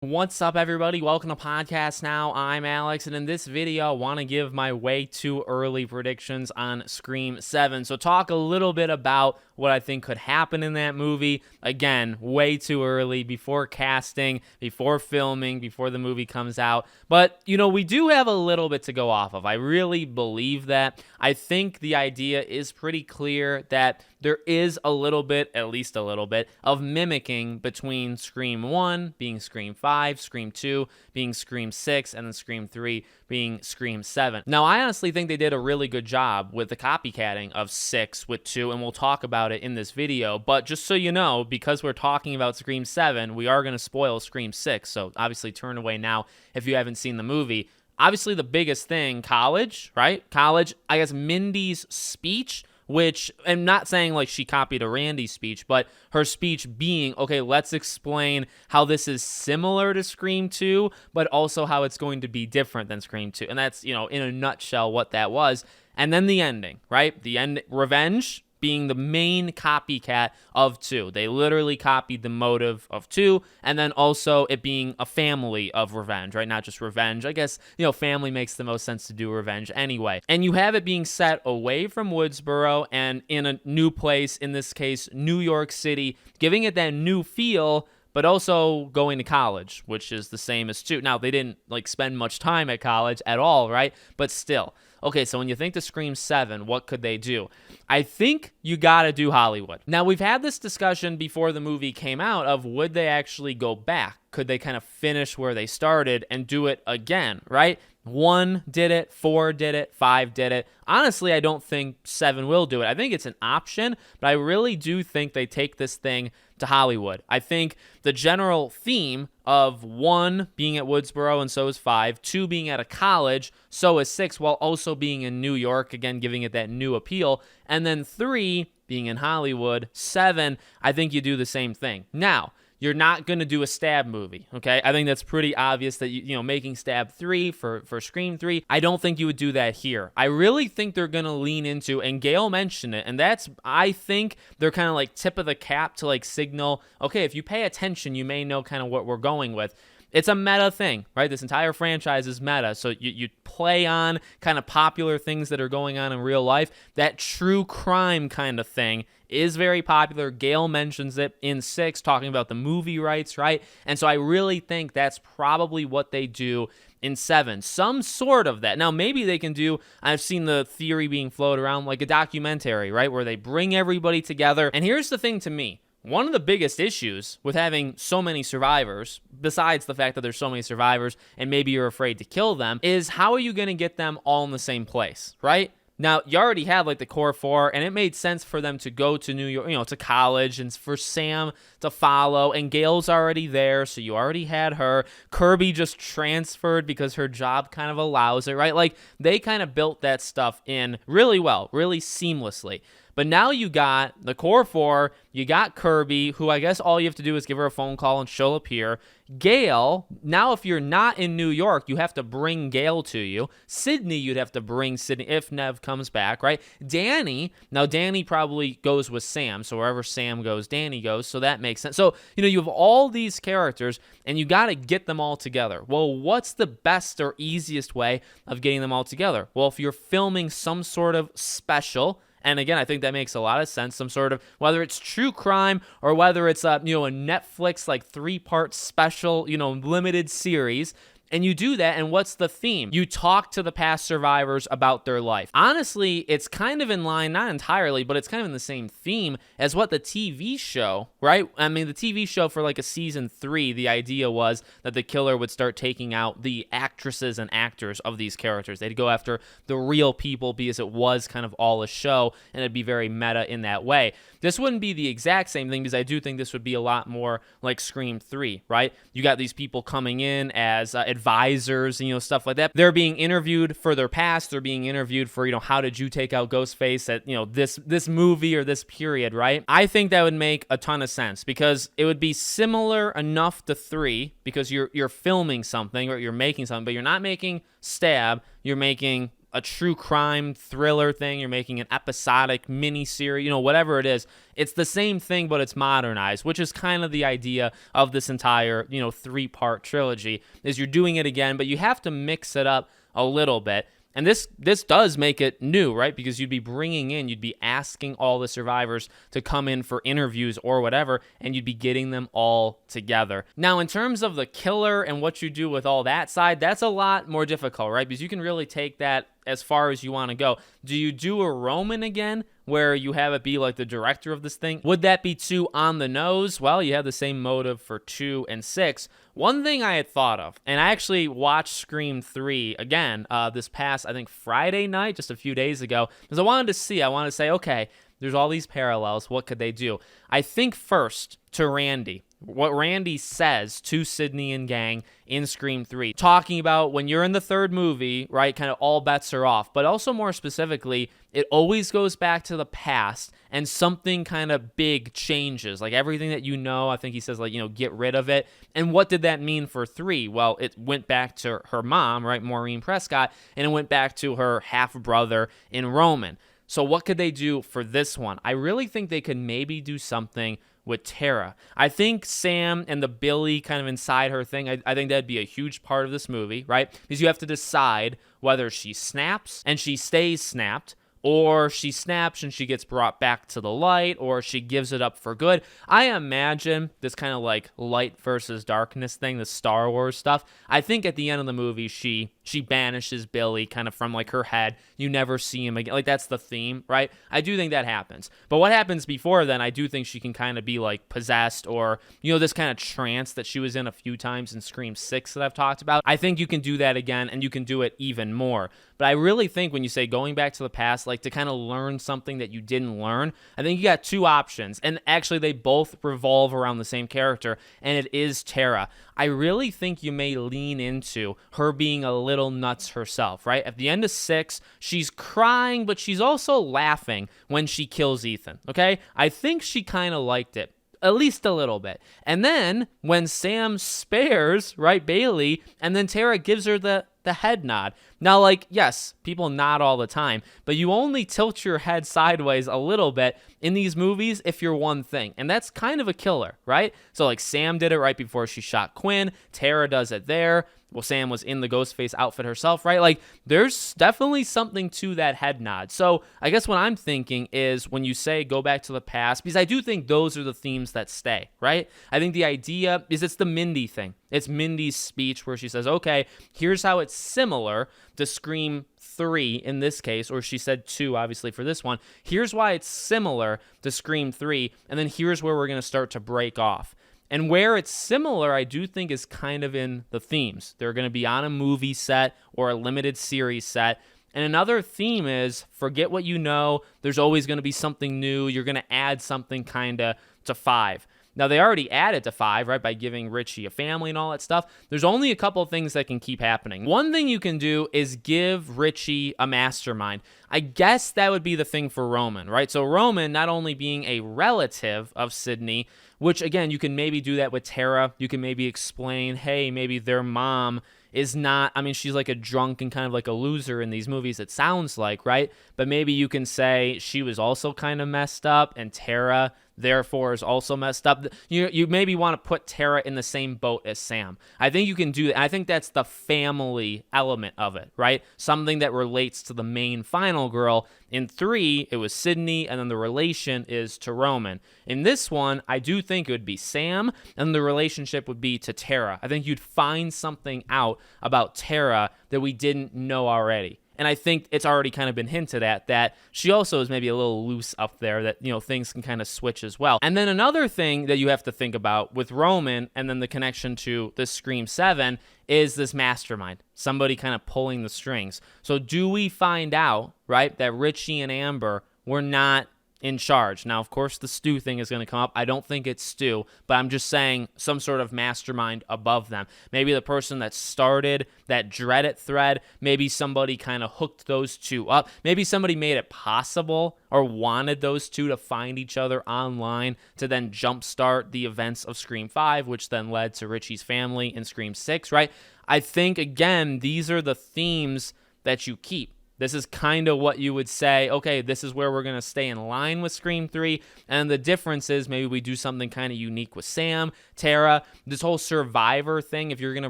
What's up, everybody? Welcome to Podcast Now. I'm Alex, and in this video, I want to give my way too early predictions on Scream 7. So talk a little bit about what I think could happen in that movie. Again, way too early, before casting, before filming, before the movie comes out. But, we do have a little bit to go off of. I really believe that. I think the idea is pretty clear that there is a little bit, at least a little bit, of mimicking between Scream 1 being Scream 5, Scream 2 being Scream 6, and then Scream 3 being Scream 7. Now, I honestly think they did a really good job with the copycatting of 6 with 2, and we'll talk about it in this video. But just so you know, because we're talking about Scream 7, we are going to spoil Scream 6, so obviously turn away now if you haven't seen the movie. Obviously, the biggest thing, college, right? College, I guess Mindy's speech, which I'm not saying like she copied a Randy speech, but her speech being, okay, let's explain how this is similar to Scream 2, but also how it's going to be different than Scream 2. And that's, in a nutshell what that was. And then the ending, right? The end, revenge being the main copycat of 2. They literally copied the motive of 2, and then also it being a family of revenge, right? Not just revenge. I guess, family makes the most sense to do revenge anyway. And you have it being set away from Woodsboro and in a new place, in this case, New York City, giving it that new feel, but also going to college, which is the same as 2. Now, they didn't spend much time at college at all, right? But still. Okay, so when you think to Scream 7, what could they do? I think you gotta do Hollywood. Now, we've had this discussion before the movie came out of would they actually go back? Could they kind of finish where they started and do it again, right? 1 did it, 4 did it, 5 did it. Honestly, I don't think 7 will do it. I think it's an option, but I really do think they take this thing to Hollywood. I think the general theme of 1 being at Woodsboro and so is 5, 2 being at a college, so is 6, while also being in New York, again, giving it that new appeal, and then 3 being in Hollywood, 7, I think you do the same thing. Now, you're not going to do a Stab movie, okay? I think that's pretty obvious that, making Stab 3 for Scream 3, I don't think you would do that here. I really think they're going to lean into, and Gail mentioned it, and I think they're kind of tip of the cap to signal, okay, if you pay attention, you may know kind of what we're going with. It's a meta thing, right? This entire franchise is meta. So you play on kind of popular things that are going on in real life. That true crime kind of thing is very popular. Gail mentions it in 6, talking about the movie rights, right? And so I really think that's probably what they do in 7. Some sort of that. Now, maybe they can do, I've seen the theory being floated around, like a documentary, right? Where they bring everybody together. And here's the thing to me. One of the biggest issues with having so many survivors, besides the fact that there's so many survivors and maybe you're afraid to kill them, is how are you going to get them all in the same place, right? Now, you already have the core 4, and it made sense for them to go to New York, to college, and for Sam to follow, and Gail's already there, so you already had her. Kirby just transferred because her job kind of allows it, right? They kind of built that stuff in really well, really seamlessly. But now you got the core 4, you got Kirby, who I guess all you have to do is give her a phone call and she'll appear. Gail, now if you're not in New York, you have to bring Gail to you. Sydney, you'd have to bring Sydney if Nev comes back, right? Danny, now Danny probably goes with Sam, so wherever Sam goes, Danny goes, so that makes sense. So, you have all these characters, and you got to get them all together. Well, what's the best or easiest way of getting them all together? Well, if you're filming some sort of special, and again, I think that makes a lot of sense. Some sort of, whether it's true crime or whether it's a Netflix 3-part special, limited series. And you do that, and what's the theme? You talk to the past survivors about their life. Honestly, it's kind of in line, not entirely, but it's kind of in the same theme as what the TV show, right? I mean, the TV show for a season 3, the idea was that the killer would start taking out the actresses and actors of these characters. They'd go after the real people because it was kind of all a show, and it'd be very meta in that way. This wouldn't be the exact same thing because I do think this would be a lot more like Scream 3, right? You got these people coming in as advisors, stuff like that. They're being interviewed for their past. They're being interviewed for, how did you take out Ghostface at, this movie or this period, right? I think that would make a ton of sense because it would be similar enough to 3 because you're filming something or you're making something, but you're not making Stab. You're making a true crime thriller thing, you're making an episodic mini-series, whatever it is, it's the same thing, but it's modernized, which is kind of the idea of this entire, 3-part trilogy, is you're doing it again, but you have to mix it up a little bit. And this does make it new, right? Because you'd be asking all the survivors to come in for interviews or whatever, and you'd be getting them all together. Now, in terms of the killer and what you do with all that side, that's a lot more difficult, right? Because you can really take that as far as you want to go. Do you do a Roman again, where you have it be like the director of this thing? Would that be too on the nose? Well, you have the same motive for 2 and 6. One thing I had thought of, and I actually watched Scream 3 again this past, I think, Friday night, just a few days ago, because I wanted to say, okay, there's all these parallels. What could they do? I think first to Randy. What Randy says to Sidney and gang in Scream 3, talking about when you're in the third movie, right, kind of all bets are off, but also more specifically, it always goes back to the past and something kind of big changes, like everything that I think he says, like, get rid of it. And what did that mean for 3? Well, it went back to her mom, right, Maureen Prescott, and it went back to her half-brother in Roman. So what could they do for this one? I really think they could maybe do something with Tara. I think Sam and the Billy kind of inside her thing, I think that'd be a huge part of this movie, right? Because you have to decide whether she snaps and she stays snapped, or she snaps and she gets brought back to the light, or she gives it up for good. I imagine this kind of like light versus darkness thing, the Star Wars stuff. I think at the end of the movie, she banishes Billy kind of from like her head. You never see him again. Like, that's the theme, right? I do think that happens. But what happens before then, I do think she can kind of be like possessed, or, this kind of trance that she was in a few times in Scream 6 that I've talked about. I think you can do that again, and you can do it even more. But I really think when you say going back to the past, like to kind of learn something that you didn't learn, I think you got two options. And actually, they both revolve around the same character, and it is Tara. I really think you may lean into her being a little nuts herself, right? At the end of 6, she's crying, but she's also laughing when she kills Ethan, okay? I think she kind of liked it. At least a little bit. And then when Sam spares, right, Bailey, and then Tara gives her the head nod. Now, like, yes, people nod all the time, but you only tilt your head sideways a little bit in these movies if you're one thing. And that's kind of a killer, right? So, like, Sam did it right before she shot Quinn. Tara does it there. Well, Sam was in the Ghostface outfit herself, right? Like, there's definitely something to that head nod. So I guess what I'm thinking is when you say go back to the past, because I do think those are the themes that stay, right? I think the idea is it's the Mindy thing. It's Mindy's speech where she says, okay, here's how it's similar to Scream 3 in this case, or she said 2, obviously, for this one. Here's why it's similar to Scream 3, and then here's where we're going to start to break off. And where it's similar, I do think, is kind of in the themes. They're going to be on a movie set or a limited series set. And another theme is forget what you know. There's always going to be something new. You're going to add something kind of to 5. Now, they already added to 5, right, by giving Richie a family and all that stuff. There's only a couple of things that can keep happening. One thing you can do is give Richie a mastermind. I guess that would be the thing for Roman, right? So Roman not only being a relative of Sidney, which, again, you can maybe do that with Tara. You can maybe explain, hey, maybe their mom is not, I mean, she's like a drunk and kind of like a loser in these movies, it sounds like, right? But maybe you can say she was also kind of messed up, and Tara, therefore, is also messed up. You maybe want to put Tara in the same boat as Sam. I think you can do that. I think that's the family element of it, right? Something that relates to the main final girl. In 3, it was Sidney, and then the relation is to Roman. In this one, I do think it would be Sam, and the relationship would be to Tara. I think you'd find something out about Tara that we didn't know already. And I think it's already kind of been hinted at that she also is maybe a little loose up there, that, things can kind of switch as well. And then another thing that you have to think about with Roman and then the connection to the Scream 7 is this mastermind, somebody kind of pulling the strings. So do we find out, right, that Richie and Amber were not in charge? Now, of course, the Stu thing is going to come up. I don't think it's Stu, but I'm just saying some sort of mastermind above them. Maybe the person that started that Dread It thread, maybe somebody kind of hooked those two up. Maybe somebody made it possible or wanted those two to find each other online to then jumpstart the events of Scream 5, which then led to Richie's family in Scream 6, right? I think, again, these are the themes that you keep. This is kind of what you would say, okay, this is where we're going to stay in line with Scream 3. And the difference is maybe we do something kind of unique with Sam, Tara, this whole survivor thing. If you're going to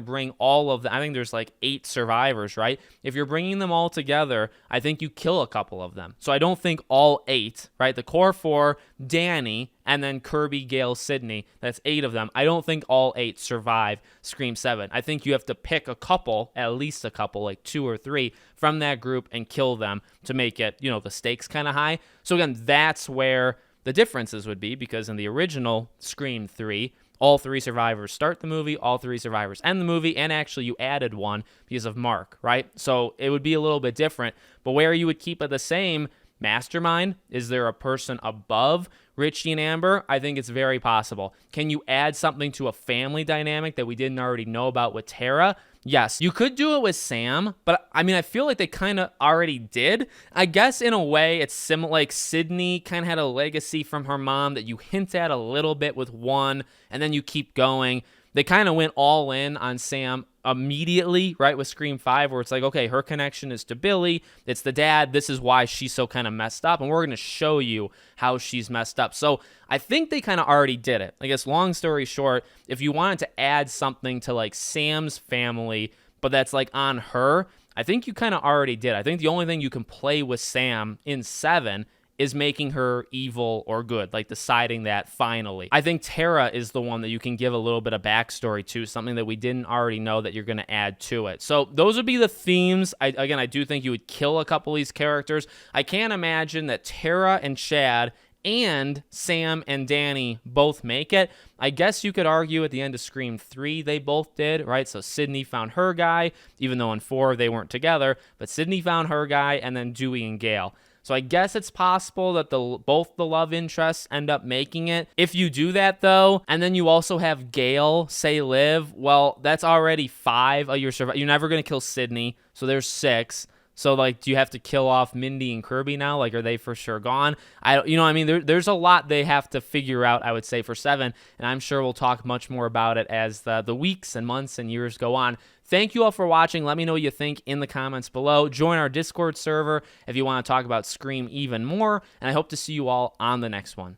bring all of them, I think there's like 8 survivors, right? If you're bringing them all together, I think you kill a couple of them. So I don't think all 8, right? The core 4, Danny, and then Kirby, Gale, Sydney. That's 8 of them. I don't think all 8 survive Scream 7. I think you have to pick a couple, at least a couple, like 2 or 3 from that group and kill them to make it, the stakes kind of high. So again, that's where the differences would be, because in the original Scream 3, all 3 survivors start the movie, all 3 survivors end the movie, and actually you added one because of Mark, right? So it would be a little bit different, but where you would keep it the same, Mastermind, is there a person above Richie and Amber? I think it's very possible. Can you add something to a family dynamic that we didn't already know about with Tara? Yes. You could do it with Sam, but I feel like they kind of already did. I guess in a way it's similar, like Sydney kind of had a legacy from her mom that you hint at a little bit with 1, and then you keep going. They kind of went all in on Sam immediately, right, with Scream 5, where it's like, okay, her connection is to Billy. It's the dad. This is why she's so kind of messed up, and we're going to show you how she's messed up. So I think they kind of already did it. I guess long story short, if you wanted to add something to like Sam's family, but that's like on her, I think you kind of already did. I think the only thing you can play with Sam in 7 is making her evil or good, like deciding that finally. I think Tara is the one that you can give a little bit of backstory to, something that we didn't already know that you're going to add to it. So those would be the themes. I do think you would kill a couple of these characters. I can't imagine that Tara and Chad and Sam and Danny both make it. I guess you could argue at the end of Scream 3 they both did, right? So Sydney found her guy, even though in 4 they weren't together, but Sydney found her guy, and then Dewey and Gale. So I guess it's possible that both the love interests end up making it. If you do that, though, and then you also have Gale say live, well, that's already 5 of your survivors. You're never going to kill Sydney, so there's 6. So, like, do you have to kill off Mindy and Kirby now? Like, are they for sure gone? There's a lot they have to figure out, I would say, for 7, and I'm sure we'll talk much more about it as the weeks and months and years go on. Thank you all for watching. Let me know what you think in the comments below. Join our Discord server if you want to talk about Scream even more, and I hope to see you all on the next one.